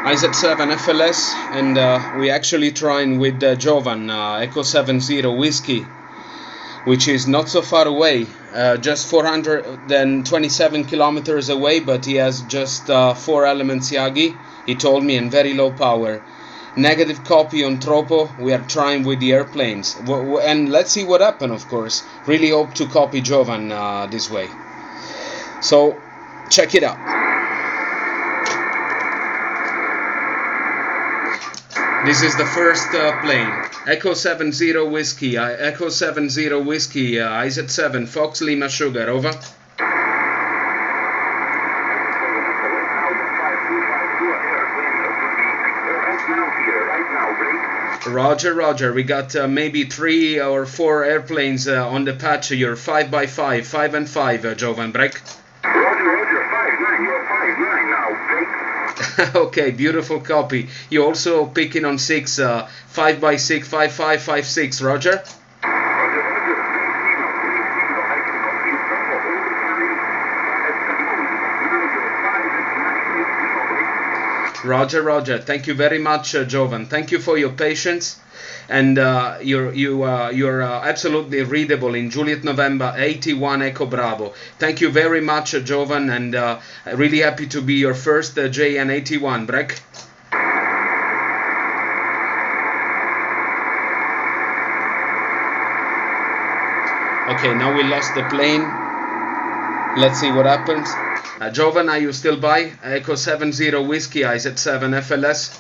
IZ7 FLS, and we actually trying with Jovan, Echo 70 Whiskey, which is not so far away, just 427 kilometers away, but he has just 4 elements yagi, he told me, and very low power. Negative copy on Tropo. We are trying with the airplanes, and let's see what happens, of course. Really hope to copy Jovan this way. So check it out. This is the first plane. Echo 70 Whiskey, Echo 70 Whiskey, IZ7, Fox Lima Sugar, over. Roger, roger. We got maybe 3 or 4 airplanes on the patch. You're 5x5, 5 and 5, Jovan, break. Roger, roger, 5-9, you're 5-9 now, break. Okay, beautiful copy. You also picking on 6, 5x6, 5-5, 5-6, roger? Roger, roger. Thank you very much, Jovan. Thank you for your patience, and you're absolutely readable in Juliet November 81 Echo Bravo. Thank you very much, Jovan, and really happy to be your first JN81. Break. Okay, now we lost the plane. Let's see what happens. Jovan, are you still by? Echo 70 Whiskey, IZ7 FLS.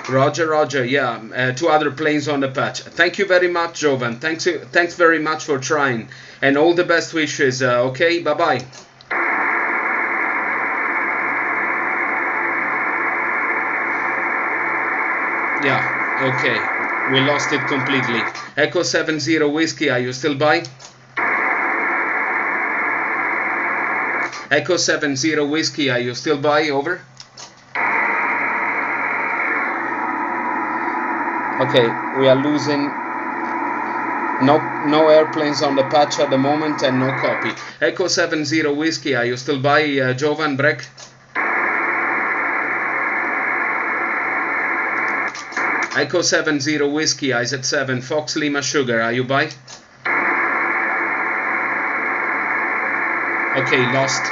Roger, roger. Yeah, 2 other planes on the patch. Thank you very much, Jovan. Thanks very much for trying, and all the best wishes. Okay, bye bye. Yeah, okay. We lost it completely. Echo 70 Whiskey, are you still by? Echo 70 Whiskey, are you still by? Over. Okay, we are losing. No airplanes on the patch at the moment, and no copy. Echo 70 Whiskey, are you still by? Jovan, break. Echo 70 Whiskey, IZ7, Fox Lima Sugar, are you by? Okay, lost.